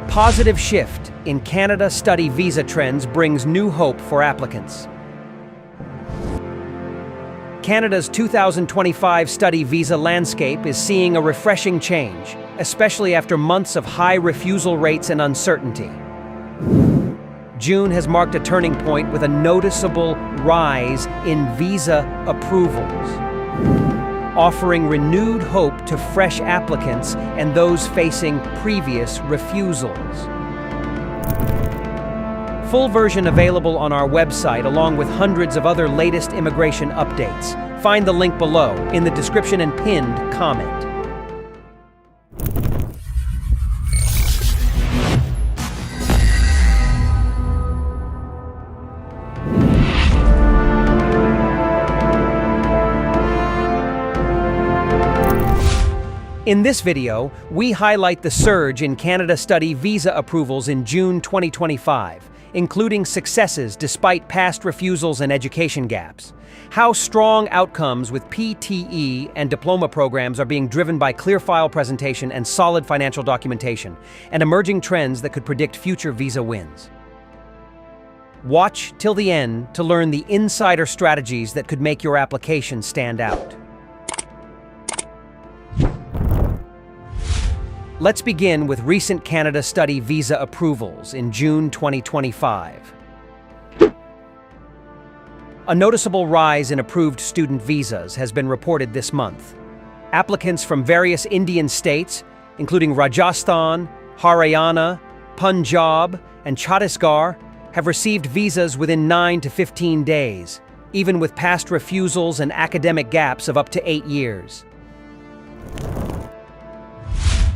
positive shift in Canada study visa trends brings new hope for applicants. Canada's 2025 study visa landscape is seeing a refreshing change, especially after months of high refusal rates and uncertainty. June has marked a turning point with a noticeable rise in visa approvals, offering renewed hope to fresh applicants and those facing previous refusals. Full version available on our website along with hundreds of other latest immigration updates. Find the link below in the description and pinned comment. In this video, we highlight the surge in Canada study visa approvals in June 2025, including successes despite past refusals and education gaps. How strong outcomes with PTE and diploma programs are being driven by clear file presentation and solid financial documentation, and emerging trends that could predict future visa wins. Watch till the end to learn the insider strategies that could make your application stand out. Let's begin with recent Canada study visa approvals in June 2025. A noticeable rise in approved student visas has been reported this month. Applicants from various Indian states, including Rajasthan, Haryana, Punjab, and Chhattisgarh, have received visas within 9 to 15 days, even with past refusals and academic gaps of up to 8 years.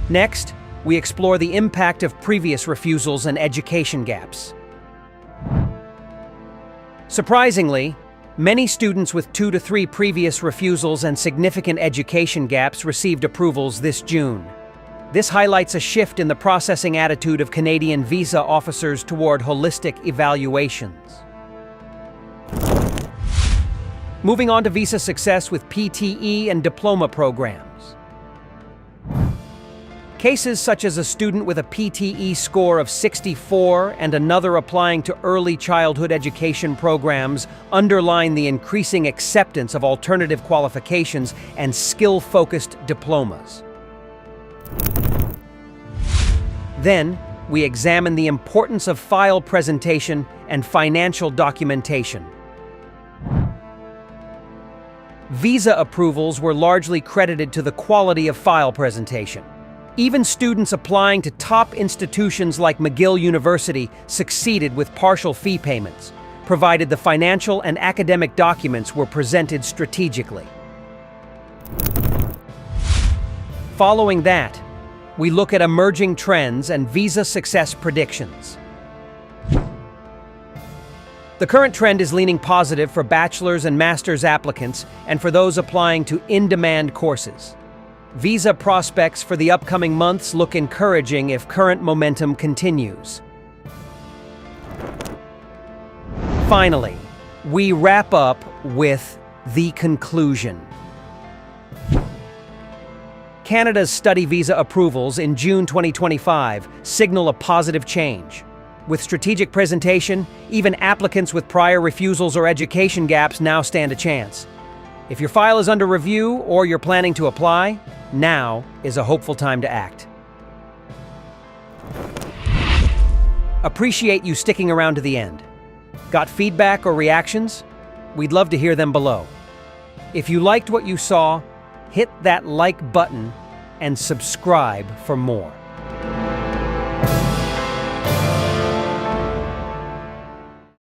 Next, we explore the impact of previous refusals and education gaps. Surprisingly, many students with 2 to 3 previous refusals and significant education gaps received approvals this June. This highlights a shift in the processing attitude of Canadian visa officers toward holistic evaluations. Moving on to visa success with PTE and diploma programs. Cases such as a student with a PTE score of 64 and another applying to early childhood education programs underline the increasing acceptance of alternative qualifications and skill-focused diplomas. Then, we examine the importance of file presentation and financial documentation. Visa approvals were largely credited to the quality of file presentation. Even students applying to top institutions like McGill University succeeded with partial fee payments, provided the financial and academic documents were presented strategically. Following that, we look at emerging trends and visa success predictions. The current trend is leaning positive for bachelor's and master's applicants and for those applying to in-demand courses. Visa prospects for the upcoming months look encouraging if current momentum continues. Finally, we wrap up with the conclusion. Canada's study visa approvals in June 2025 signal a positive change. With strategic presentation, even applicants with prior refusals or education gaps now stand a chance. If your file is under review or you're planning to apply, now is a hopeful time to act. Appreciate you sticking around to the end. Got feedback or reactions? We'd love to hear them below. If you liked what you saw, hit that like button and subscribe for more.